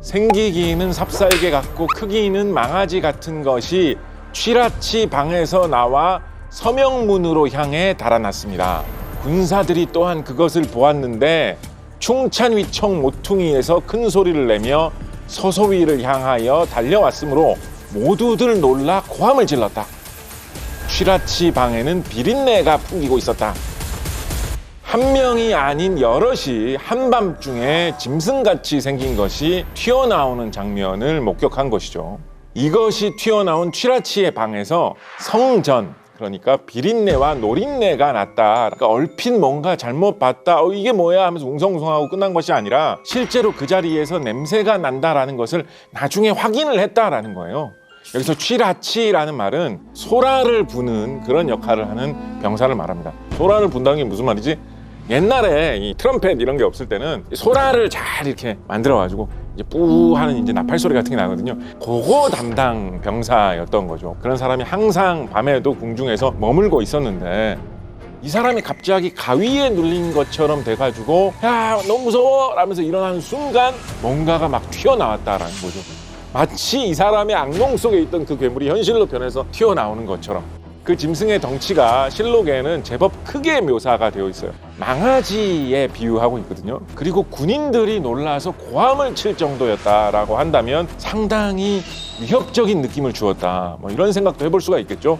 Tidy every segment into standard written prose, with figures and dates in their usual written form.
생기기는 삽살개 같고 크기는 망아지 같은 것이 취라치 방에서 나와 서명문으로 향해 달아났습니다. 군사들이 또한 그것을 보았는데 충찬위청 모퉁이에서 큰 소리를 내며 서소위를 향하여 달려왔으므로 모두들 놀라 고함을 질렀다. 취라치 방에는 비린내가 풍기고 있었다. 한 명이 아닌 여럿이 한밤중에 짐승같이 생긴 것이 튀어나오는 장면을 목격한 것이죠. 이것이 튀어나온 취라치의 방에서 성전, 그러니까 비린내와 노린내가 났다. 그러니까 얼핏 뭔가 잘못 봤다. 이게 뭐야 하면서 웅성웅성하고 끝난 것이 아니라 실제로 그 자리에서 냄새가 난다라는 것을 나중에 확인을 했다라는 거예요. 여기서 취라치라는 말은 소라를 부는 그런 역할을 하는 병사를 말합니다. 소라를 분다는 게 무슨 말이지? 옛날에 이 트럼펫 이런 게 없을 때는 소라를 잘 이렇게 만들어가지고 이제 뿌 하는 이제 나팔 소리 같은 게 나거든요. 그거 담당 병사였던 거죠. 그런 사람이 항상 밤에도 궁중에서 머물고 있었는데 이 사람이 갑자기 가위에 눌린 것처럼 돼가지고 야 너무 무서워 라면서 일어나는 순간 뭔가가 막 튀어나왔다라는 거죠. 마치 이 사람의 악몽 속에 있던 그 괴물이 현실로 변해서 튀어나오는 것처럼. 그 짐승의 덩치가 실록에는 제법 크게 묘사가 되어 있어요. 망아지에 비유하고 있거든요. 그리고 군인들이 놀라서 고함을 칠 정도였다라고 한다면 상당히 위협적인 느낌을 주었다. 뭐 이런 생각도 해볼 수가 있겠죠.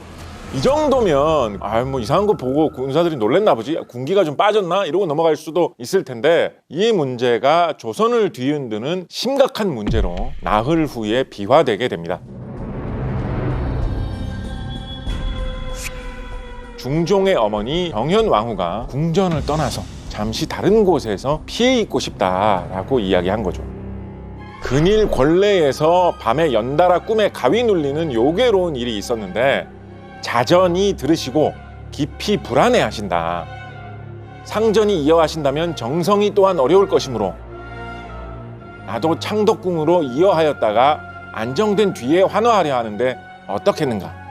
이 정도면 뭐 이상한 거 보고 군사들이 놀랬나 보지, 군기가 좀 빠졌나 이러고 넘어갈 수도 있을 텐데 이 문제가 조선을 뒤흔드는 심각한 문제로 나흘 후에 비화되게 됩니다. 중종의 어머니 정현왕후가 궁전을 떠나서 잠시 다른 곳에서 피해 있고 싶다라고 이야기한 거죠. 근일 권례에서 밤에 연달아 꿈에 가위 눌리는 요괴로운 일이 있었는데 자전히 들으시고 깊이 불안해하신다. 상전이 이어하신다면 정성이 또한 어려울 것이므로 나도 창덕궁으로 이어하였다가 안정된 뒤에 환호하려 하는데 어떻겠는가.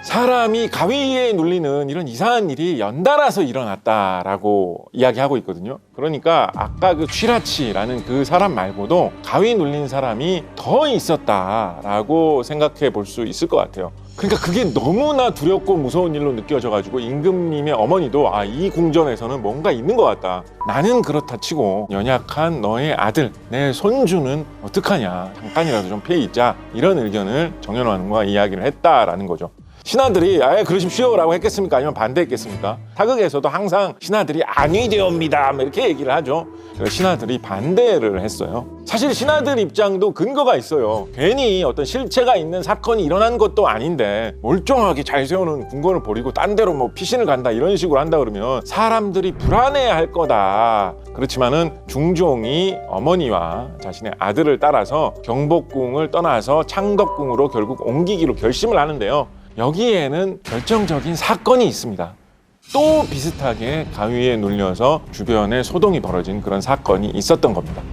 사람이 가위에 눌리는 이런 이상한 일이 연달아서 일어났다라고 이야기하고 있거든요. 그러니까 아까 그 취라치라는 그 사람 말고도 가위 눌린 사람이 더 있었다라고 생각해 볼 수 있을 것 같아요. 그러니까 그게 너무나 두렵고 무서운 일로 느껴져가지고 임금님의 어머니도 이 궁전에서는 뭔가 있는 것 같다. 나는 그렇다 치고 연약한 너의 아들, 내 손주는 어떡하냐. 잠깐이라도 좀 피해 있자. 이런 의견을 정현왕후가 이야기를 했다라는 거죠. 신하들이 그러십시오 라고 했겠습니까? 아니면 반대했겠습니까? 사극에서도 항상 신하들이 아니되옵니다 이렇게 얘기를 하죠. 신하들이 반대를 했어요. 사실 신하들 입장도 근거가 있어요. 괜히 어떤 실체가 있는 사건이 일어난 것도 아닌데 멀쩡하게 잘 세우는 궁궐을 버리고 딴 데로 뭐 피신을 간다 이런 식으로 한다 그러면 사람들이 불안해할 거다. 그렇지만은 중종이 어머니와 자신의 아들을 따라서 경복궁을 떠나서 창덕궁으로 결국 옮기기로 결심을 하는데요. 여기에는 결정적인 사건이 있습니다. 또 비슷하게 가위에 눌려서 주변에 소동이 벌어진 그런 사건이 있었던 겁니다.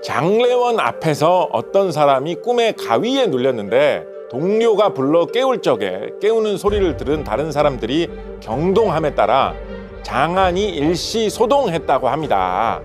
장례원 앞에서 어떤 사람이 꿈에 가위에 눌렸는데 동료가 불러 깨울 적에 깨우는 소리를 들은 다른 사람들이 경동함에 따라 장안이 일시 소동했다고 합니다.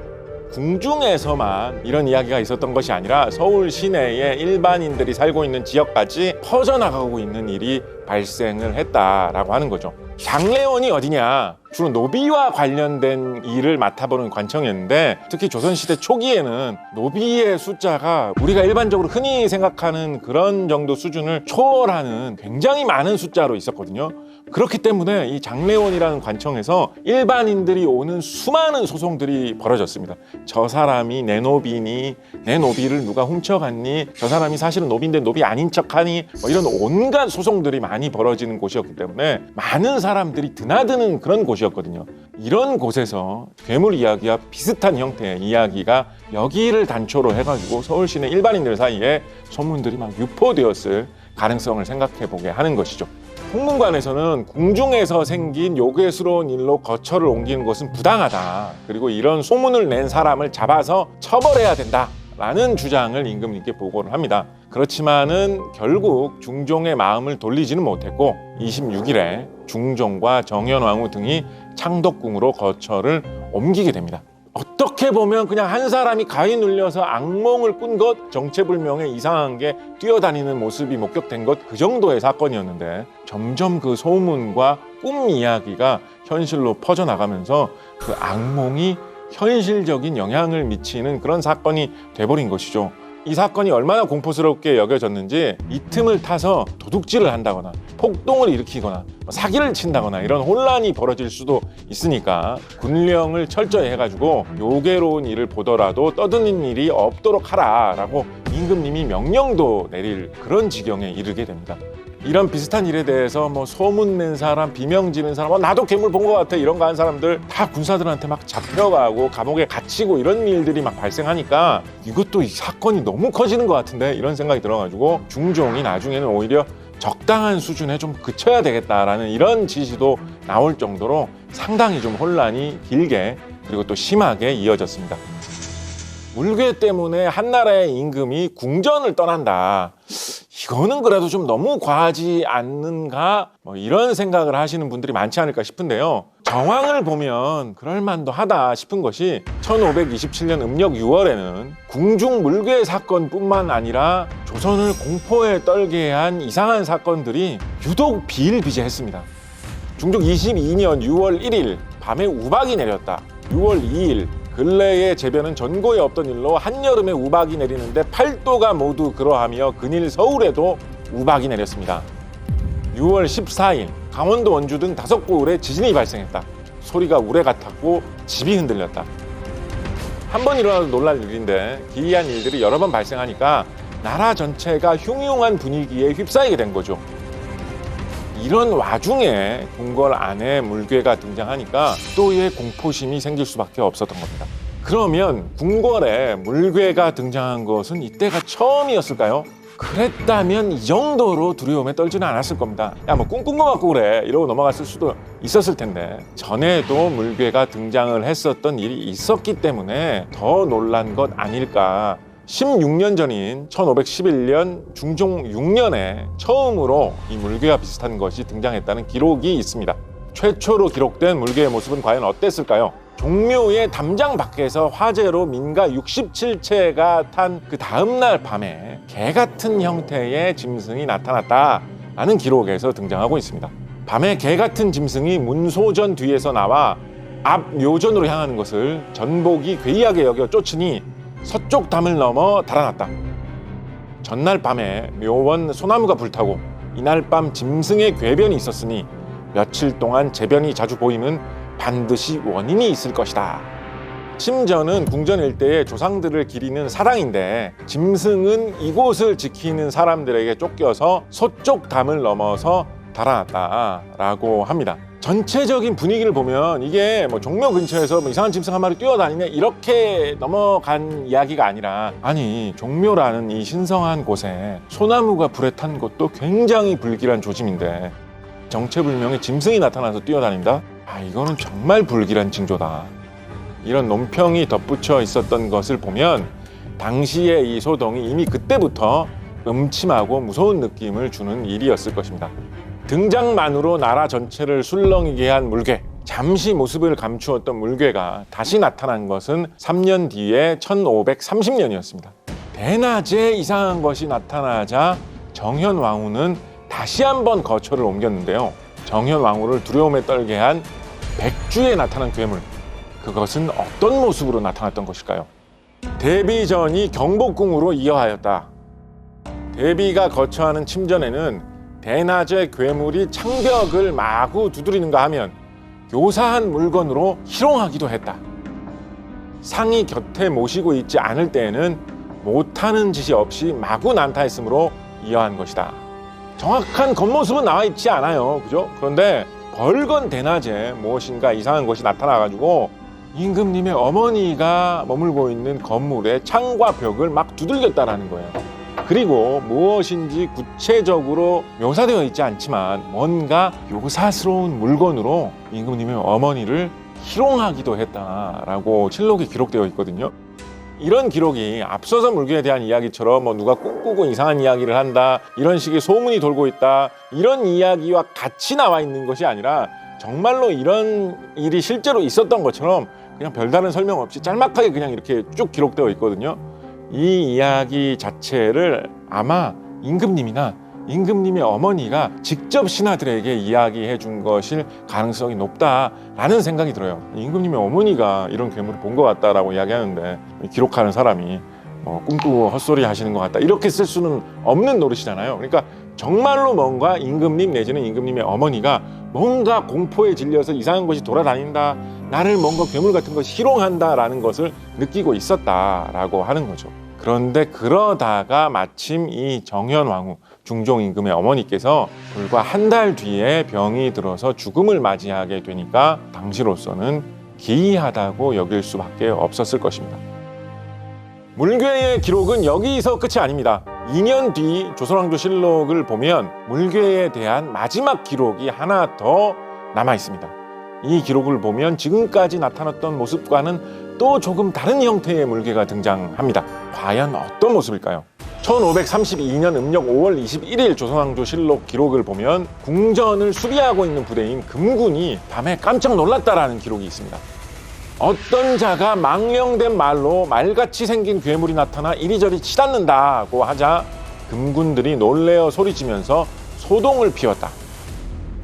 궁중에서만 이런 이야기가 있었던 것이 아니라 서울 시내에 일반인들이 살고 있는 지역까지 퍼져나가고 있는 일이 발생을 했다라고 하는 거죠. 장례원이 어디냐? 주로 노비와 관련된 일을 맡아보는 관청이었는데 특히 조선시대 초기에는 노비의 숫자가 우리가 일반적으로 흔히 생각하는 그런 정도 수준을 초월하는 굉장히 많은 숫자로 있었거든요. 그렇기 때문에 이 장례원이라는 관청에서 일반인들이 오는 수많은 소송들이 벌어졌습니다. 저 사람이 내 노비니, 내 노비를 누가 훔쳐갔니, 저 사람이 사실은 노비인데 노비 아닌 척하니, 뭐 이런 온갖 소송들이 많이 벌어지는 곳이었기 때문에 많은 사람들이 드나드는 그런 곳이었거든요. 이런 곳에서 괴물 이야기와 비슷한 형태의 이야기가 여기를 단초로 해가지고 서울 시내 일반인들 사이에 소문들이 막 유포되었을 가능성을 생각해보게 하는 것이죠. 홍문관에서는 궁중에서 생긴 요괴스러운 일로 거처를 옮기는 것은 부당하다. 그리고 이런 소문을 낸 사람을 잡아서 처벌해야 된다 라는 주장을 임금님께 보고를 합니다. 그렇지만은 결국 중종의 마음을 돌리지는 못했고 26일에 중종과 정현왕후 등이 창덕궁으로 거처를 옮기게 됩니다. 어떻게 보면 그냥 한 사람이 가위 눌려서 악몽을 꾼 것, 정체불명의 이상한 게 뛰어다니는 모습이 목격된 것, 그 정도의 사건이었는데 점점 그 소문과 꿈 이야기가 현실로 퍼져나가면서 그 악몽이 현실적인 영향을 미치는 그런 사건이 돼버린 것이죠. 이 사건이 얼마나 공포스럽게 여겨졌는지 이 틈을 타서 도둑질을 한다거나 폭동을 일으키거나 사기를 친다거나 이런 혼란이 벌어질 수도 있으니까 군령을 철저히 해가지고 요괴로운 일을 보더라도 떠드는 일이 없도록 하라라고 임금님이 명령도 내릴 그런 지경에 이르게 됩니다. 이런 비슷한 일에 대해서 뭐 소문 낸 사람, 비명 지른 사람, 나도 괴물 본 것 같아 이런 거 한 사람들 다 군사들한테 막 잡혀가고 감옥에 갇히고 이런 일들이 막 발생하니까 이것도 이 사건이 너무 커지는 것 같은데 이런 생각이 들어가지고 중종이 나중에는 오히려 적당한 수준에 좀 그쳐야 되겠다라는 이런 지시도 나올 정도로 상당히 좀 혼란이 길게 그리고 또 심하게 이어졌습니다. 물괴 때문에 한나라의 임금이 궁전을 떠난다. 이거는 그래도 좀 너무 과하지 않는가? 이런 생각을 하시는 분들이 많지 않을까 싶은데요. 정황을 보면 그럴만도 하다 싶은 것이 1527년 음력 6월에는 궁중 물괴 사건뿐만 아니라 조선을 공포에 떨게 한 이상한 사건들이 유독 비일비재했습니다. 중종 22년 6월 1일 밤에 우박이 내렸다. 6월 2일 근래의 재변은 전고에 없던 일로 한여름에 우박이 내리는데 팔도가 모두 그러하며 근일 서울에도 우박이 내렸습니다. 6월 14일 강원도 원주 등 5곳에 지진이 발생했다. 소리가 우레 같았고 집이 흔들렸다. 한 번 일어나도 놀랄 일인데 기이한 일들이 여러 번 발생하니까 나라 전체가 흉흉한 분위기에 휩싸이게 된 거죠. 이런 와중에 궁궐 안에 물괴가 등장하니까 또의 공포심이 생길 수밖에 없었던 겁니다. 그러면 궁궐에 물괴가 등장한 것은 이때가 처음이었을까요? 그랬다면 이 정도로 두려움에 떨지는 않았을 겁니다. 야, 뭐 꿈꾼 거 같고 그래 이러고 넘어갔을 수도 있었을 텐데 전에도 물괴가 등장을 했었던 일이 있었기 때문에 더 놀란 것 아닐까. 16년 전인 1511년 중종 6년에 처음으로 이 물괴와 비슷한 것이 등장했다는 기록이 있습니다. 최초로 기록된 물괴의 모습은 과연 어땠을까요? 종묘의 담장 밖에서 화재로 민가 67채가 탄 그 다음날 밤에 개 같은 형태의 짐승이 나타났다라는 기록에서 등장하고 있습니다. 밤에 개 같은 짐승이 문소전 뒤에서 나와 앞 묘전으로 향하는 것을 전복이 괴이하게 여겨 쫓으니 서쪽 담을 넘어 달아났다. 전날 밤에 묘원 소나무가 불타고 이날 밤 짐승의 궤변이 있었으니 며칠 동안 재변이 자주 보이면 반드시 원인이 있을 것이다. 심전은 궁전 일대의 조상들을 기리는 사당인데 짐승은 이곳을 지키는 사람들에게 쫓겨서 서쪽 담을 넘어서 달아났다라고 합니다. 전체적인 분위기를 보면 이게 뭐 종묘 근처에서 뭐 이상한 짐승 한 마리 뛰어다니네 이렇게 넘어간 이야기가 아니라 아니 종묘라는 이 신성한 곳에 소나무가 불에 탄 것도 굉장히 불길한 조짐인데 정체불명의 짐승이 나타나서 뛰어다닌다? 이거는 정말 불길한 징조다. 이런 논평이 덧붙여 있었던 것을 보면 당시의 이 소동이 이미 그때부터 음침하고 무서운 느낌을 주는 일이었을 것입니다. 등장만으로 나라 전체를 술렁이게 한 물괴, 잠시 모습을 감추었던 물괴가 다시 나타난 것은 3년 뒤에 1530년이었습니다. 대낮에 이상한 것이 나타나자 정현왕후는 다시 한번 거처를 옮겼는데요. 정현왕후를 두려움에 떨게 한 백주에 나타난 괴물, 그것은 어떤 모습으로 나타났던 것일까요? 대비전이 경복궁으로 이어하였다. 대비가 거처하는 침전에는 대낮에 괴물이 창벽을 마구 두드리는가 하면 요사한 물건으로 희롱하기도 했다. 상이 곁에 모시고 있지 않을 때에는 못하는 짓이 없이 마구 난타했으므로 이어한 것이다. 정확한 겉모습은 나와 있지 않아요. 그죠? 그런데 벌건 대낮에 무엇인가 이상한 것이 나타나가지고 임금님의 어머니가 머물고 있는 건물의 창과 벽을 막 두들겼다라는 거예요. 그리고 무엇인지 구체적으로 묘사되어 있지 않지만 뭔가 요사스러운 물건으로 임금님의 어머니를 희롱하기도 했다라고 칠록에 기록되어 있거든요. 이런 기록이 앞서서 물개에 대한 이야기처럼 뭐 누가 꿈꾸고 이상한 이야기를 한다, 이런 식의 소문이 돌고 있다, 이런 이야기와 같이 나와 있는 것이 아니라 정말로 이런 일이 실제로 있었던 것처럼 그냥 별다른 설명 없이 짤막하게 그냥 이렇게 쭉 기록되어 있거든요. 이 이야기 자체를 아마 임금님이나 임금님의 어머니가 직접 신하들에게 이야기해 준 것일 가능성이 높다라는 생각이 들어요. 임금님의 어머니가 이런 괴물을 본 것 같다라고 이야기하는데 기록하는 사람이 꿈꾸고 헛소리 하시는 것 같다 이렇게 쓸 수는 없는 노릇이잖아요. 그러니까 정말로 뭔가 임금님 내지는 임금님의 어머니가 뭔가 공포에 질려서 이상한 것이 돌아다닌다, 나를 뭔가 괴물 같은 것이 희롱한다라는 것을 느끼고 있었다라고 하는 거죠. 그런데 그러다가 마침 이 정현왕후 중종 임금의 어머니께서 불과 한 달 뒤에 병이 들어서 죽음을 맞이하게 되니까 당시로서는 기이하다고 여길 수밖에 없었을 것입니다. 물괴의 기록은 여기서 끝이 아닙니다. 2년 뒤 조선왕조실록을 보면 물괴에 대한 마지막 기록이 하나 더 남아 있습니다. 이 기록을 보면 지금까지 나타났던 모습과는 또 조금 다른 형태의 물괴가 등장합니다. 과연 어떤 모습일까요? 1532년 음력 5월 21일 조선왕조실록 기록을 보면 궁전을 수비하고 있는 부대인 금군이 밤에 깜짝 놀랐다라는 기록이 있습니다. 어떤 자가 망령된 말로 말같이 생긴 괴물이 나타나 이리저리 치닫는다고 하자 금군들이 놀래어 소리치면서 소동을 피웠다.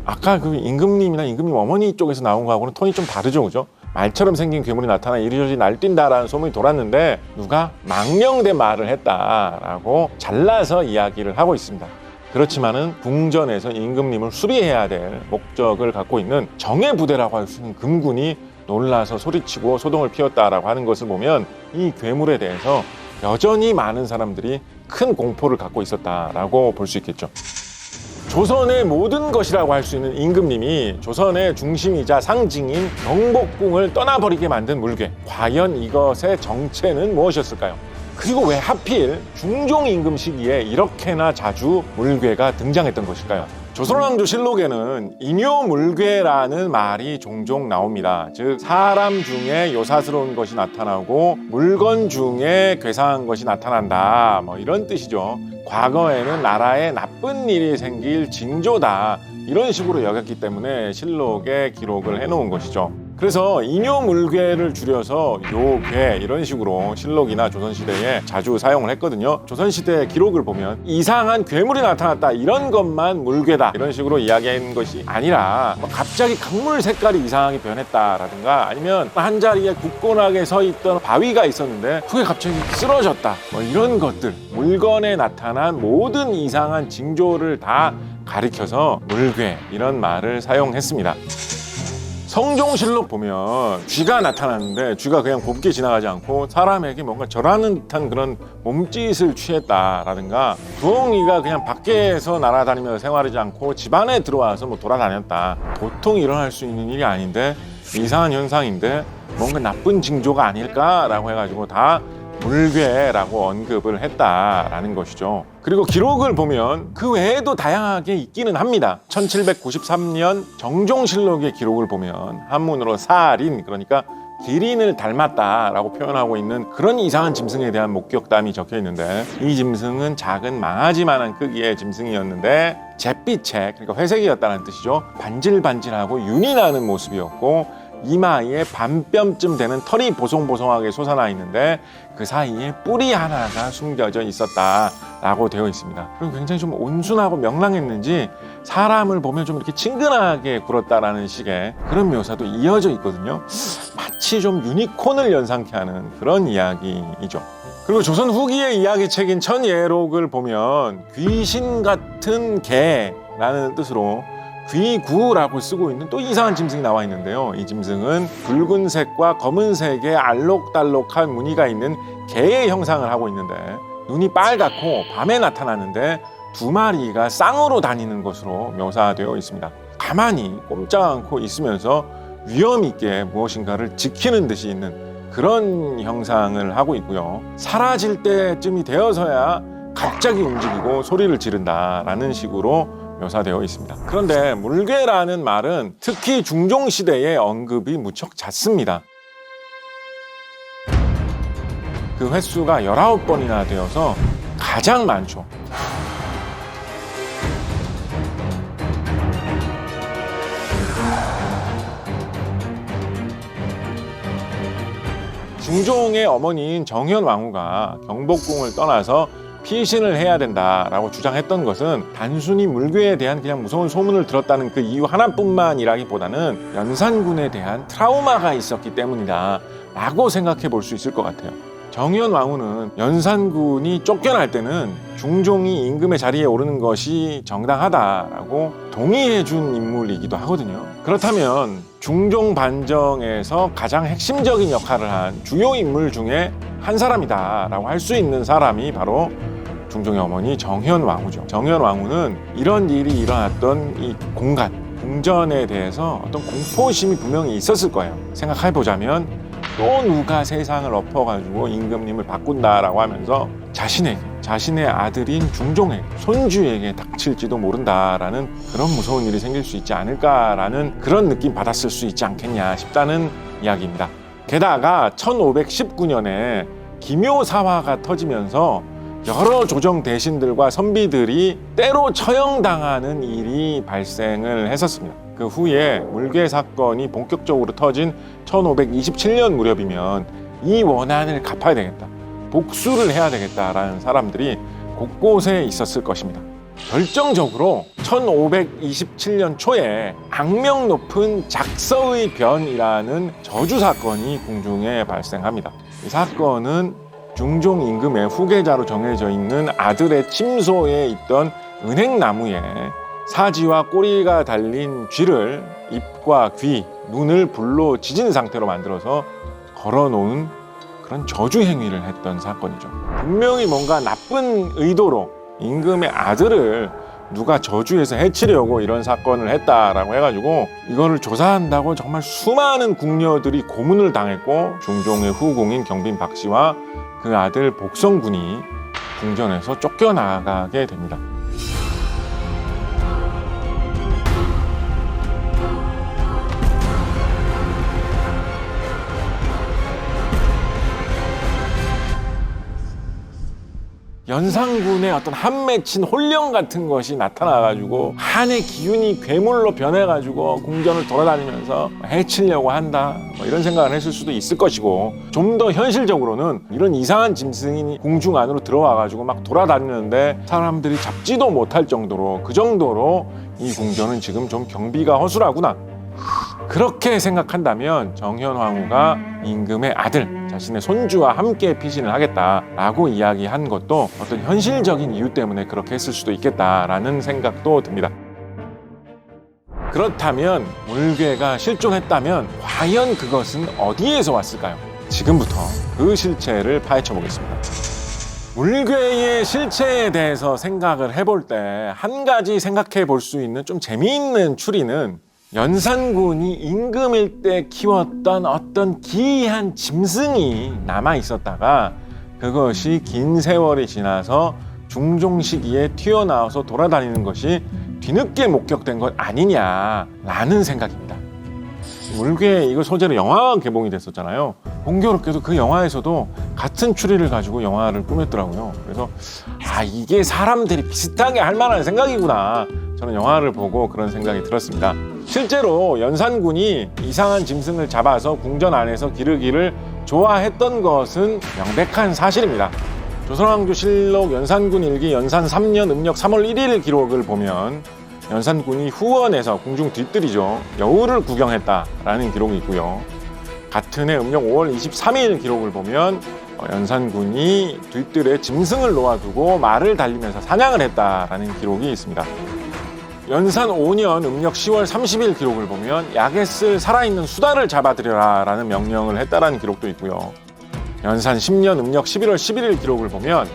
아까 그 임금님이나 임금님 어머니 쪽에서 나온 거하고는 톤이 좀 다르죠, 그죠? 말처럼 생긴 괴물이 나타나 이리저리 날뛴다라는 소문이 돌았는데 누가 망령된 말을 했다라고 잘라서 이야기를 하고 있습니다. 그렇지만은 궁전에서 임금님을 수리해야 될 목적을 갖고 있는 정예 부대라고 할 수 있는 금군이 놀라서 소리치고 소동을 피웠다라고 하는 것을 보면 이 괴물에 대해서 여전히 많은 사람들이 큰 공포를 갖고 있었다라고 볼 수 있겠죠. 조선의 모든 것이라고 할 수 있는 임금님이 조선의 중심이자 상징인 경복궁을 떠나버리게 만든 물괴. 과연 이것의 정체는 무엇이었을까요? 그리고 왜 하필 중종 임금 시기에 이렇게나 자주 물괴가 등장했던 것일까요? 조선왕조실록에는 인요물괴라는 말이 종종 나옵니다. 즉 사람 중에 요사스러운 것이 나타나고 물건 중에 괴상한 것이 나타난다, 뭐 이런 뜻이죠. 과거에는 나라에 나쁜 일이 생길 징조다, 이런 식으로 여겼기 때문에 실록에 기록을 해놓은 것이죠. 그래서 인요물괴를 줄여서 요괴 이런 식으로 실록이나 조선시대에 자주 사용을 했거든요. 조선시대 기록을 보면 이상한 괴물이 나타났다, 이런 것만 물괴다 이런 식으로 이야기하는 것이 아니라 갑자기 강물 색깔이 이상하게 변했다라든가 아니면 한 자리에 굳건하게 서 있던 바위가 있었는데 그게 갑자기 쓰러졌다, 뭐 이런 것들, 물건에 나타난 모든 이상한 징조를 다 가리켜서 물괴 이런 말을 사용했습니다. 성종실록 보면 쥐가 나타났는데 쥐가 그냥 곱게 지나가지 않고 사람에게 뭔가 절하는 듯한 그런 몸짓을 취했다라든가 부엉이가 그냥 밖에서 날아다니면서 생활하지 않고 집 안에 들어와서 뭐 돌아다녔다. 보통 일어날 수 있는 일이 아닌데 이상한 현상인데 뭔가 나쁜 징조가 아닐까라고 해가지고 다 물괴라고 언급을 했다라는 것이죠. 그리고 기록을 보면 그 외에도 다양하게 있기는 합니다. 1793년 정종실록의 기록을 보면 한문으로 사린, 그러니까 기린을 닮았다라고 표현하고 있는 그런 이상한 짐승에 대한 목격담이 적혀 있는데 이 짐승은 작은 망아지만한 크기의 짐승이었는데 잿빛색, 그러니까 회색이었다는 뜻이죠. 반질반질하고 윤이 나는 모습이었고 이마에 반뼘쯤 되는 털이 보송보송하게 솟아나 있는데 그 사이에 뿔이 하나가 숨겨져 있었다라고 되어 있습니다. 그리고 굉장히 좀 온순하고 명랑했는지 사람을 보면 좀 이렇게 친근하게 굴었다라는 식의 그런 묘사도 이어져 있거든요. 마치 좀 유니콘을 연상케 하는 그런 이야기이죠. 그리고 조선 후기의 이야기책인 천예록을 보면 귀신 같은 개라는 뜻으로 귀구라고 쓰고 있는 또 이상한 짐승이 나와 있는데요. 이 짐승은 붉은색과 검은색의 알록달록한 무늬가 있는 개의 형상을 하고 있는데 눈이 빨갛고 밤에 나타나는데 두 마리가 쌍으로 다니는 것으로 묘사되어 있습니다. 가만히 꼼짝 않고 있으면서 위험 있게 무엇인가를 지키는 듯이 있는 그런 형상을 하고 있고요. 사라질 때쯤이 되어서야 갑자기 움직이고 소리를 지른다라는 식으로 묘사되어 있습니다. 그런데 물괴라는 말은 특히 중종시대에 언급이 무척 잦습니다. 그 횟수가 19번이나 되어서 가장 많죠. 중종의 어머니인 정현왕후가 경복궁을 떠나서 피신을 해야 된다라고 주장했던 것은 단순히 물괴에 대한 그냥 무서운 소문을 들었다는 그 이유 하나뿐만이라기보다는 연산군에 대한 트라우마가 있었기 때문이다 라고 생각해 볼 수 있을 것 같아요. 정현왕후는 연산군이 쫓겨날 때는 중종이 임금의 자리에 오르는 것이 정당하다라고 동의해 준 인물이기도 하거든요. 그렇다면 중종 반정에서 가장 핵심적인 역할을 한 주요 인물 중에 한 사람이다라고 할 수 있는 사람이 바로 중종의 어머니 정현왕후죠. 정현왕후는 이런 일이 일어났던 이 궁전에 대해서 어떤 공포심이 분명히 있었을 거예요. 생각해 보자면 또 누가 세상을 엎어가지고 임금님을 바꾼다라고 하면서 자신의 아들인 중종에게, 손주에게 닥칠지도 모른다라는 그런 무서운 일이 생길 수 있지 않을까라는 그런 느낌 받았을 수 있지 않겠냐 싶다는 이야기입니다. 게다가 1519년에 기묘사화가 터지면서 여러 조정 대신들과 선비들이 때로 처형당하는 일이 발생을 했었습니다. 그 후에 물괴 사건이 본격적으로 터진 1527년 무렵이면 이 원한을 갚아야 되겠다, 복수를 해야 되겠다라는 사람들이 곳곳에 있었을 것입니다. 결정적으로 1527년 초에 악명 높은 작서의 변이라는 저주 사건이 궁중에 발생합니다. 이 사건은 중종 임금의 후계자로 정해져 있는 아들의 침소에 있던 은행나무에 사지와 꼬리가 달린 쥐를 입과 귀, 눈을 불로 지진 상태로 만들어서 걸어놓은 그런 저주 행위를 했던 사건이죠. 분명히 뭔가 나쁜 의도로 임금의 아들을 누가 저주해서 해치려고 이런 사건을 했다라고 해가지고 이거를 조사한다고 정말 수많은 궁녀들이 고문을 당했고 중종의 후궁인 경빈 박씨와 그 아들 복성군이 궁전에서 쫓겨나가게 됩니다. 연산군의 어떤 한 맺힌 혼령 같은 것이 나타나가지고 한의 기운이 괴물로 변해가지고 궁전을 돌아다니면서 해치려고 한다, 이런 생각을 했을 수도 있을 것이고, 좀 더 현실적으로는 이런 이상한 짐승이 궁중 안으로 들어와가지고 막 돌아다니는데 사람들이 잡지도 못할 정도로, 그 정도로 이 궁전은 지금 좀 경비가 허술하구나, 그렇게 생각한다면 정현왕후가 임금의 아들, 자신의 손주와 함께 피신을 하겠다라고 이야기한 것도 어떤 현실적인 이유 때문에 그렇게 했을 수도 있겠다라는 생각도 듭니다. 그렇다면 물괴가 실존했다면 과연 그것은 어디에서 왔을까요? 지금부터 그 실체를 파헤쳐 보겠습니다. 물괴의 실체에 대해서 생각을 해볼 때 한 가지 생각해 볼 수 있는 좀 재미있는 추리는 연산군이 임금일 때 키웠던 어떤 기이한 짐승이 남아 있었다가 그것이 긴 세월이 지나서 중종 시기에 튀어나와서 돌아다니는 것이 뒤늦게 목격된 것 아니냐라는 생각입니다. 물괴 이거 소재로 영화가 개봉이 됐었잖아요. 공교롭게도 그 영화에서도 같은 추리를 가지고 영화를 꾸몄더라고요. 그래서 이게 사람들이 비슷하게 할 만한 생각이구나, 저는 영화를 보고 그런 생각이 들었습니다. 실제로 연산군이 이상한 짐승을 잡아서 궁전 안에서 기르기를 좋아했던 것은 명백한 사실입니다. 조선왕조실록 연산군 일기 연산 3년 음력 3월 1일 기록을 보면 연산군이 후원에서 궁중 뒤뜰이죠, 여우를 구경했다라는 기록이 있고요. 같은 해 음력 5월 23일 기록을 보면 연산군이 뒤뜰에 짐승을 놓아두고 말을 달리면서 사냥을 했다라는 기록이 있습니다. 연산 5년 음력 10월 30일 기록을 보면 약에 쓸 살아있는 수달을 잡아들여라 라는 명령을 했다라는 기록도 있고요. 연산 10년 음력 11월 11일 기록을 보면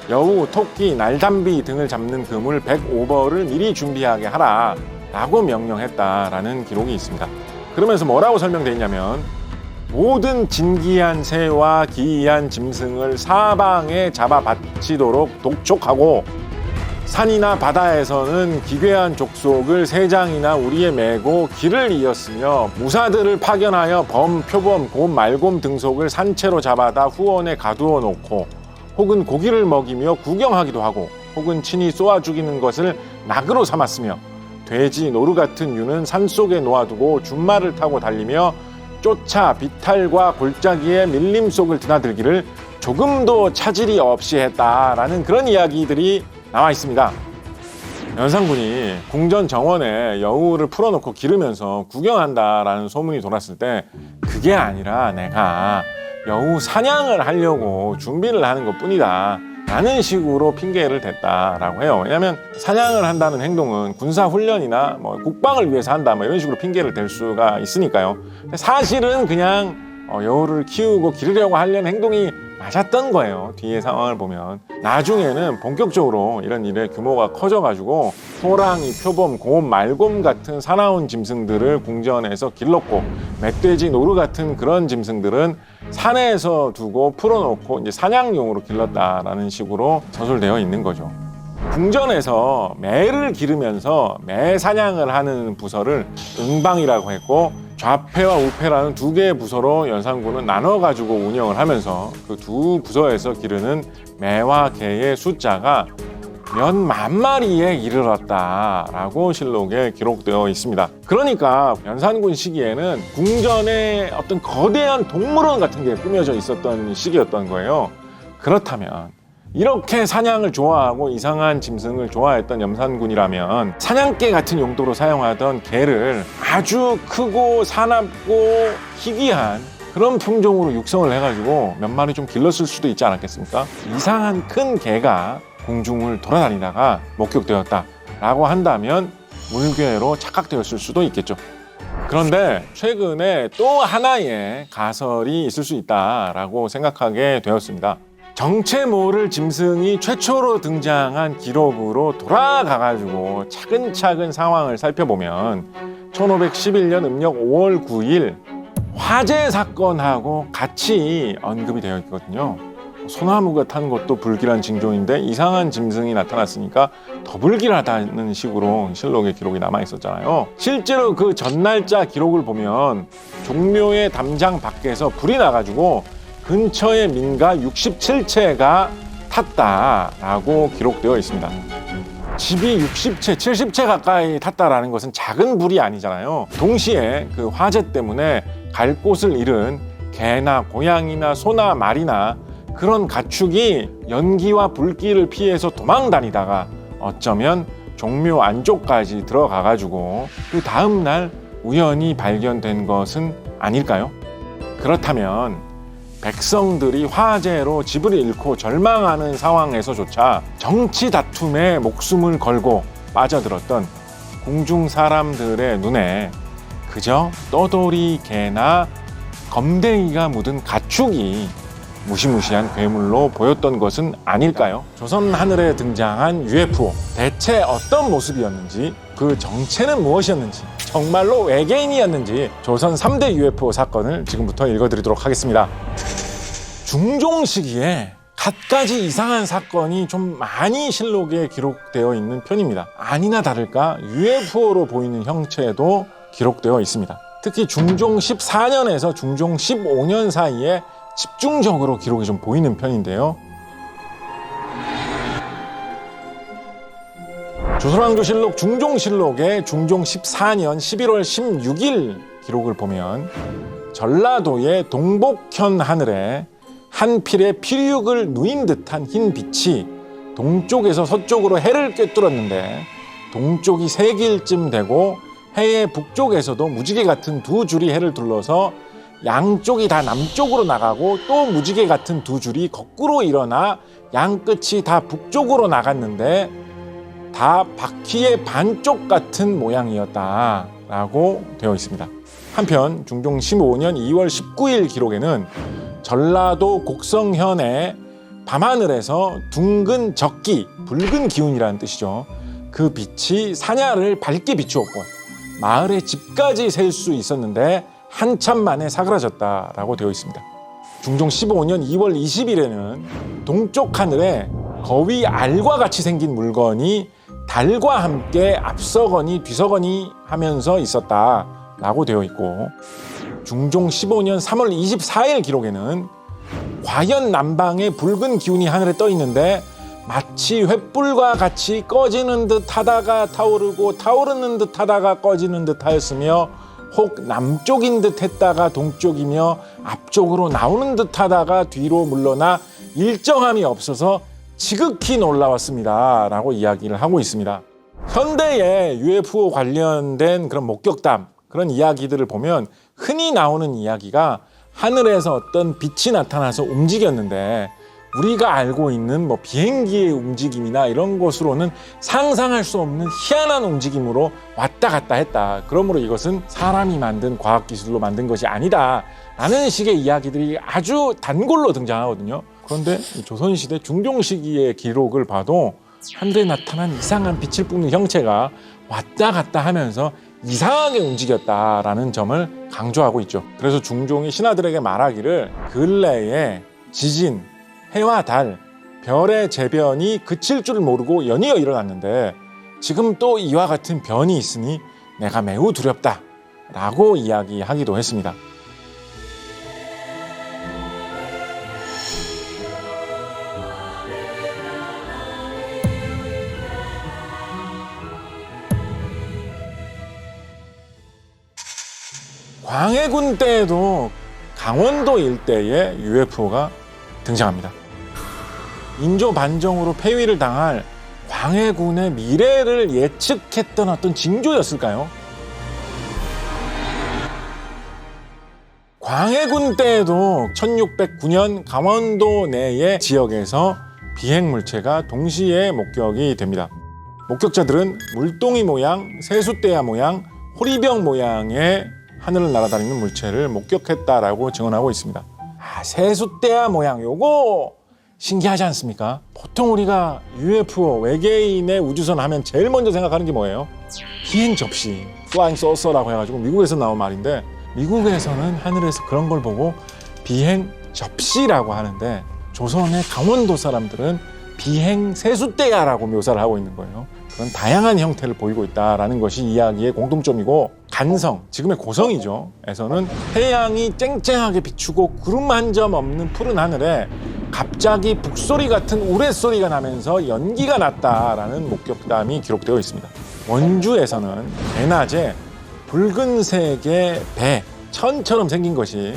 여우, 토끼, 날담비 등을 잡는 그물 105벌을 미리 준비하게 하라 라고 명령했다라는 기록이 있습니다. 그러면서 뭐라고 설명되어 있냐면 모든 진기한 새와 기이한 짐승을 사방에 잡아 바치도록 독촉하고 산이나 바다에서는 기괴한 족속을 세장이나 우리에 메고 길을 이었으며 무사들을 파견하여 범, 표범, 곰, 말곰 등속을 산채로 잡아다 후원에 가두어 놓고 혹은 고기를 먹이며 구경하기도 하고 혹은 친히 쏘아 죽이는 것을 낙으로 삼았으며 돼지, 노루 같은 유는 산속에 놓아두고 준말을 타고 달리며 쫓아 비탈과 골짜기의 밀림 속을 드나들기를 조금도 차질이 없이 했다라는 그런 이야기들이 나와 있습니다. 연산군이 궁전 정원에 여우를 풀어놓고 기르면서 구경한다라는 소문이 돌았을 때 그게 아니라 내가 여우 사냥을 하려고 준비를 하는 것뿐이다 라는 식으로 핑계를 댔다라고 해요. 왜냐하면 사냥을 한다는 행동은 군사훈련이나 국방을 위해서 한다 이런 식으로 핑계를 댈 수가 있으니까요. 사실은 그냥 여우를 키우고 기르려고 하려는 행동이 맞았던 거예요. 뒤에 상황을 보면. 나중에는 본격적으로 이런 일의 규모가 커져가지고 호랑이, 표범, 곰, 말곰 같은 사나운 짐승들을 궁전에서 길렀고 멧돼지, 노루 같은 그런 짐승들은 산에서 두고 풀어놓고 이제 사냥용으로 길렀다라는 식으로 서술되어 있는 거죠. 궁전에서 매를 기르면서 매 사냥을 하는 부서를 응방이라고 했고 좌패와 우패라는 두 개의 부서로 연산군은 나눠가지고 운영을 하면서 그 두 부서에서 기르는 매와 개의 숫자가 몇 만 마리에 이르렀다라고 실록에 기록되어 있습니다. 그러니까 연산군 시기에는 궁전에 어떤 거대한 동물원 같은 게 꾸며져 있었던 시기였던 거예요. 그렇다면 이렇게 사냥을 좋아하고 이상한 짐승을 좋아했던 연산군이라면 사냥개 같은 용도로 사용하던 개를 아주 크고 사납고 희귀한 그런 품종으로 육성을 해가지고 몇 마리 좀 길렀을 수도 있지 않았겠습니까? 이상한 큰 개가 궁중을 돌아다니다가 목격되었다라고 한다면 물괴로 착각되었을 수도 있겠죠. 그런데 최근에 또 하나의 가설이 있을 수 있다라고 생각하게 되었습니다. 정체 모를 짐승이 최초로 등장한 기록으로 돌아가가지고 차근차근 상황을 살펴보면 1511년 음력 5월 9일 화재 사건하고 같이 언급이 되어 있거든요. 소나무가 탄 것도 불길한 징조인데 이상한 짐승이 나타났으니까 더 불길하다는 식으로 실록의 기록이 남아 있었잖아요. 실제로 그 전날짜 기록을 보면 종묘의 담장 밖에서 불이 나가지고 근처의 민가 67채가 탔다라고 기록되어 있습니다. 집이 60채, 70채 가까이 탔다라는 것은 작은 불이 아니잖아요. 동시에 그 화재 때문에 갈 곳을 잃은 개나 고양이나 소나 말이나 그런 가축이 연기와 불길을 피해서 도망 다니다가 어쩌면 종묘 안쪽까지 들어가가지고 그 다음 날 우연히 발견된 것은 아닐까요? 그렇다면 백성들이 화재로 집을 잃고 절망하는 상황에서조차 정치 다툼에 목숨을 걸고 빠져들었던 궁중 사람들의 눈에 그저 떠돌이 개나 검댕이가 묻은 가축이 무시무시한 괴물로 보였던 것은 아닐까요? 조선 하늘에 등장한 UFO, 대체 어떤 모습이었는지, 그 정체는 무엇이었는지, 정말로 외계인이었는지 조선 3대 UFO 사건을 지금부터 읽어드리도록 하겠습니다. 중종 시기에 갖가지 이상한 사건이 좀 많이 실록에 기록되어 있는 편입니다. 아니나 다를까 UFO로 보이는 형체도 기록되어 있습니다. 특히 중종 14년에서 중종 15년 사이에 집중적으로 기록이 좀 보이는 편인데요. 조선왕조실록 중종실록의 중종 14년 11월 16일 기록을 보면 전라도의 동복현 하늘에 한 필의 피륙을 누인 듯한 흰 빛이 동쪽에서 서쪽으로 해를 꿰뚫었는데 동쪽이 세길쯤 되고 해의 북쪽에서도 무지개 같은 두 줄이 해를 둘러서 양쪽이 다 남쪽으로 나가고 또 무지개 같은 두 줄이 거꾸로 일어나 양 끝이 다 북쪽으로 나갔는데 다 바퀴의 반쪽 같은 모양이었다라고 되어 있습니다. 한편 중종 15년 2월 19일 기록에는 전라도 곡성현의 밤하늘에서 둥근 적기, 붉은 기운이라는 뜻이죠. 그 빛이 사냐를 밝게 비추었고 마을의 집까지 셀 수 있었는데 한참 만에 사그라졌다라고 되어 있습니다. 중종 15년 2월 20일에는 동쪽 하늘에 거위 알과 같이 생긴 물건이 달과 함께 앞서거니 뒤서거니 하면서 있었다라고 되어 있고, 중종 15년 3월 24일 기록에는 과연 남방에 붉은 기운이 하늘에 떠 있는데 마치 횃불과 같이 꺼지는 듯 하다가 타오르고 타오르는 듯 하다가 꺼지는 듯 하였으며, 혹 남쪽인 듯 했다가 동쪽이며 앞쪽으로 나오는 듯 하다가 뒤로 물러나 일정함이 없어서 지극히 놀라웠습니다 라고 이야기를 하고 있습니다. 현대의 UFO 관련된 그런 목격담, 그런 이야기들을 보면 흔히 나오는 이야기가 하늘에서 어떤 빛이 나타나서 움직였는데, 우리가 알고 있는 뭐 비행기의 움직임이나 이런 것으로는 상상할 수 없는 희한한 움직임으로 왔다 갔다 했다. 그러므로 이것은 사람이 만든 과학기술로 만든 것이 아니다 라는 식의 이야기들이 아주 단골로 등장하거든요. 그런데 조선시대 중종 시기의 기록을 봐도 하늘에 나타난 이상한 빛을 뿜는 형체가 왔다 갔다 하면서 이상하게 움직였다라는 점을 강조하고 있죠. 그래서 중종이 신하들에게 말하기를 근래에 지진, 해와 달, 별의 재변이 그칠 줄 모르고 연이어 일어났는데 지금 또 이와 같은 변이 있으니 내가 매우 두렵다 라고 이야기하기도 했습니다. 광해군 때에도 강원도 일대에 UFO가 등장합니다. 인조 반정으로 폐위를 당할 광해군의 미래를 예측했던 어떤 징조였을까요? 광해군 때에도 1609년 강원도 내의 지역에서 비행물체가 동시에 목격이 됩니다. 목격자들은 물동이 모양, 세숫대야 모양, 호리병 모양의 하늘을 날아다니는 물체를 목격했다라고 증언하고 있습니다. 세숫대야 모양, 요거 신기하지 않습니까? 보통 우리가 UFO, 외계인의 우주선 하면 제일 먼저 생각하는 게 뭐예요? 비행 접시, Flying Saucer라고 해가지고 미국에서 나온 말인데, 미국에서는 하늘에서 그런 걸 보고 비행 접시라고 하는데, 조선의 강원도 사람들은 비행 세숫대야라고 묘사를 하고 있는 거예요. 그런 다양한 형태를 보이고 있다라는 것이 이야기의 공통점이고, 간성, 지금의 고성이죠. 에서는 태양이 쨍쨍하게 비추고 구름 한 점 없는 푸른 하늘에 갑자기 북소리 같은 우레소리가 나면서 연기가 났다라는 목격담이 기록되어 있습니다. 원주에서는 대낮에 붉은색의 배, 천처럼 생긴 것이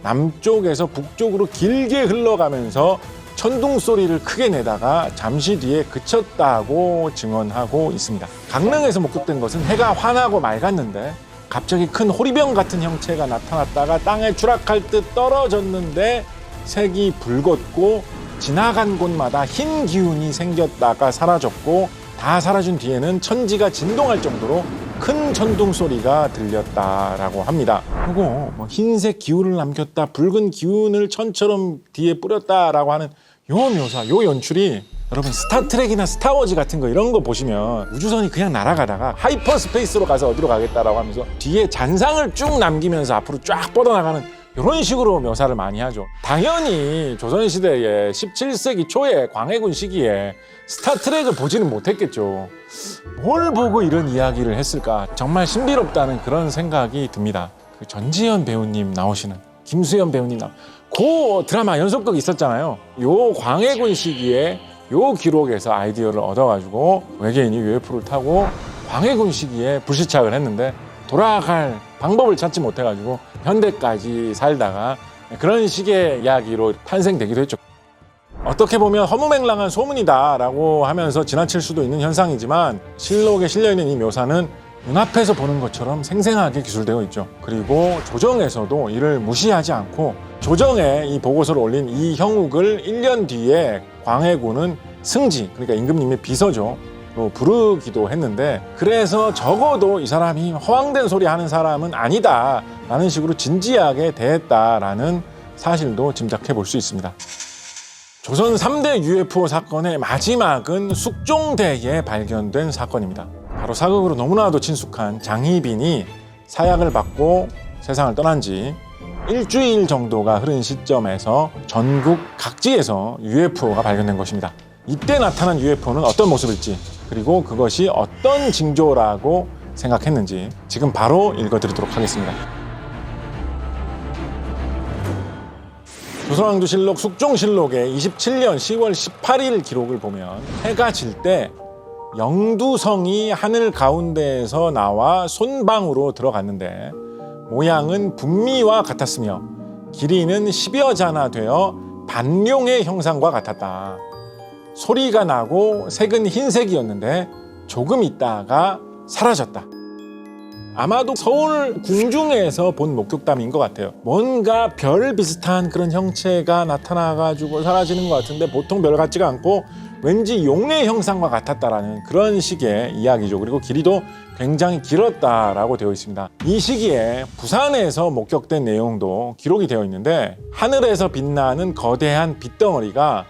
남쪽에서 북쪽으로 길게 흘러가면서 천둥 소리를 크게 내다가 잠시 뒤에 그쳤다고 증언하고 있습니다. 강릉에서 목격된 것은 해가 환하고 맑았는데 갑자기 큰 호리병 같은 형체가 나타났다가 땅에 추락할 듯 떨어졌는데 색이 붉었고 지나간 곳마다 흰 기운이 생겼다가 사라졌고, 다 사라진 뒤에는 천지가 진동할 정도로 큰 천둥 소리가 들렸다라고 합니다. 그리고 뭐 흰색 기운을 남겼다, 붉은 기운을 천처럼 뒤에 뿌렸다라고 하는 요 묘사, 요 연출이, 여러분 스타트rek이나 스타워즈 같은 거 이런 거 보시면 우주선이 그냥 날아가다가 하이퍼스페이스로 가서 어디로 가겠다라고 하면서 뒤에 잔상을 쭉 남기면서 앞으로 쫙 뻗어나가는 이런 식으로 묘사를 많이 하죠. 당연히 조선시대에 17세기 초에 광해군 시기에 스타트rek을 보지는 못했겠죠. 뭘 보고 이런 이야기를 했을까? 정말 신비롭다는 그런 생각이 듭니다. 그 전지현 배우님 나오시는, 김수현 배우님 그 드라마 연속극 있었잖아요. 요 광해군 시기에 요 기록에서 아이디어를 얻어가지고 외계인이 UFO를 타고 광해군 시기에 불시착을 했는데 돌아갈 방법을 찾지 못해가지고 현대까지 살다가 그런 식의 이야기로 탄생되기도 했죠. 어떻게 보면 허무맹랑한 소문이다라고 하면서 지나칠 수도 있는 현상이지만, 실록에 실려있는 이 묘사는 눈앞에서 보는 것처럼 생생하게 기술되어 있죠. 그리고 조정에서도 이를 무시하지 않고 조정에 이 보고서를 올린 이형욱을 1년 뒤에 광해군은 승지, 그러니까 임금님의 비서죠, 또 부르기도 했는데, 그래서 적어도 이 사람이 허황된 소리 하는 사람은 아니다 라는 식으로 진지하게 대했다라는 사실도 짐작해 볼 수 있습니다. 조선 3대 UFO 사건의 마지막은 숙종대에 발견된 사건입니다. 바로 사극으로 너무나도 친숙한 장희빈이 사약을 받고 세상을 떠난 지 일주일 정도가 흐른 시점에서 전국 각지에서 UFO가 발견된 것입니다. 이때 나타난 UFO는 어떤 모습일지, 그리고 그것이 어떤 징조라고 생각했는지 지금 바로 읽어드리도록 하겠습니다. 조선왕조실록 숙종실록의 27년 10월 18일 기록을 보면 해가 질 때 영두성이 하늘 가운데에서 나와 손방으로 들어갔는데 모양은 분미와 같았으며 길이는 10여 자나 되어 반룡의 형상과 같았다. 소리가 나고 색은 흰색이었는데 조금 있다가 사라졌다. 아마도 서울 궁중에서 본 목격담인 것 같아요. 뭔가 별 비슷한 그런 형체가 나타나가지고 사라지는 것 같은데 보통 별 같지가 않고 왠지 용의 형상과 같았다라는 그런 식의 이야기죠. 그리고 길이도 굉장히 길었다라고 되어 있습니다. 이 시기에 부산에서 목격된 내용도 기록이 되어 있는데 하늘에서 빛나는 거대한 빛덩어리가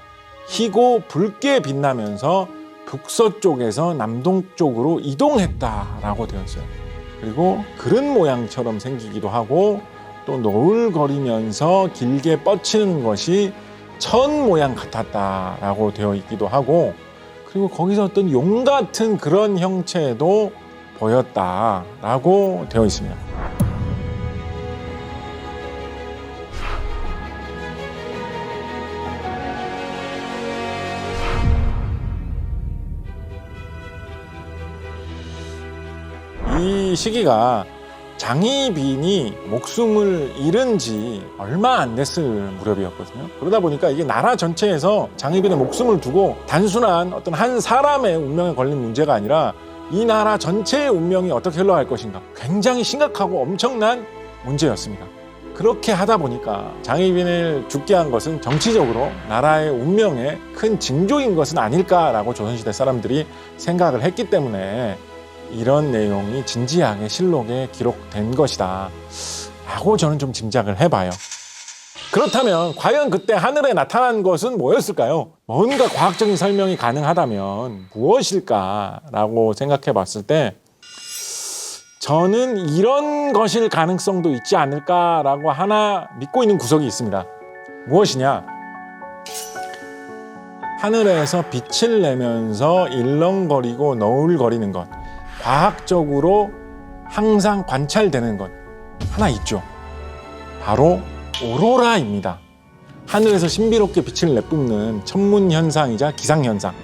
희고 붉게 빛나면서 북서쪽에서 남동쪽으로 이동했다라고 되어 있어요. 그리고 그른 모양처럼 생기기도 하고 또 노을거리면서 길게 뻗치는 것이 천 모양 같았다라고 되어 있기도 하고, 그리고 거기서 어떤 용 같은 그런 형체도 보였다라고 되어 있습니다. 이 시기가 장희빈이 목숨을 잃은 지 얼마 안 됐을 무렵이었거든요. 그러다 보니까 이게 나라 전체에서 장희빈의 목숨을 두고 단순한 어떤 한 사람의 운명에 걸린 문제가 아니라 이 나라 전체의 운명이 어떻게 흘러갈 것인가, 굉장히 심각하고 엄청난 문제였습니다. 그렇게 하다 보니까 장희빈을 죽게 한 것은 정치적으로 나라의 운명에 큰 징조인 것은 아닐까라고 조선시대 사람들이 생각을 했기 때문에 이런 내용이 진지하게 실록에 기록된 것이다 라고 저는 좀 짐작을 해봐요. 그렇다면 과연 그때 하늘에 나타난 것은 뭐였을까요? 뭔가 과학적인 설명이 가능하다면 무엇일까라고 생각해 봤을 때 저는 이런 것일 가능성도 있지 않을까라고 하나 믿고 있는 구석이 있습니다. 무엇이냐? 하늘에서 빛을 내면서 일렁거리고 너울거리는 것, 과학적으로 항상 관찰되는 것 하나 있죠. 바로 오로라입니다. 하늘에서 신비롭게 빛을 내뿜는 천문현상이자 기상현상.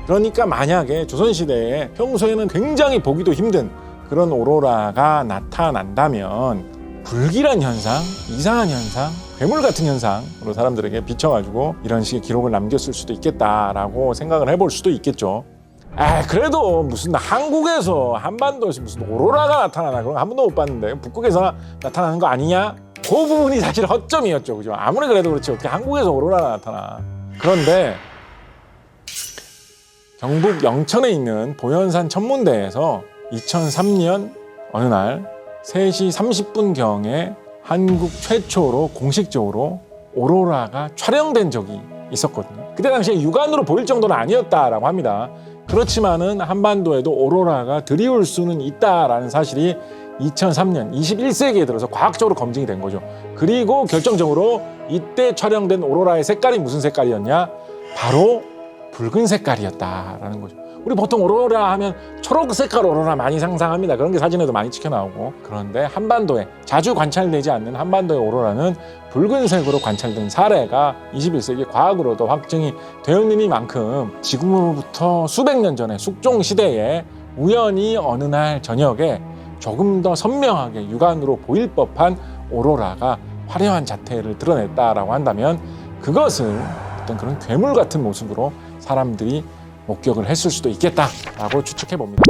그러니까 만약에 조선시대에 평소에는 굉장히 보기도 힘든 그런 오로라가 나타난다면 불길한 현상, 이상한 현상, 괴물 같은 현상으로 사람들에게 비춰가지고 이런 식의 기록을 남겼을 수도 있겠다라고 생각을 해볼 수도 있겠죠. 그래도 무슨 한국에서 한반도에서 무슨 오로라가 나타나나 그런 거 한 번도 못 봤는데 북극에서 나타나는 거 아니냐? 그 부분이 사실 허점이었죠. 그죠? 아무리 그래도 그렇지 어떻게 한국에서 오로라가 나타나. 그런데 경북 영천에 있는 보현산 천문대에서 2003년 어느 날 3시 30분경에 한국 최초로 공식적으로 오로라가 촬영된 적이 있었거든요. 그때 당시에 육안으로 보일 정도는 아니었다라고 합니다. 그렇지만은 한반도에도 오로라가 드리울 수는 있다라는 사실이 2003년 21세기에 들어서 과학적으로 검증이 된 거죠. 그리고 결정적으로 이때 촬영된 오로라의 색깔이 무슨 색깔이었냐? 바로 붉은 색깔이었다라는 거죠. 우리 보통 오로라 하면 초록 색깔 오로라 많이 상상합니다. 그런 게 사진에도 많이 찍혀 나오고. 그런데 한반도에 자주 관찰되지 않는 한반도의 오로라는 붉은색으로 관찰된 사례가 21세기 과학으로도 확증이 되어 있는 이만큼 지금으로부터 수백 년 전에 숙종 시대에 우연히 어느 날 저녁에 조금 더 선명하게 육안으로 보일 법한 오로라가 화려한 자태를 드러냈다라고 한다면 그것은 어떤 그런 괴물 같은 모습으로 사람들이 목격을 했을 수도 있겠다라고 추측해 봅니다.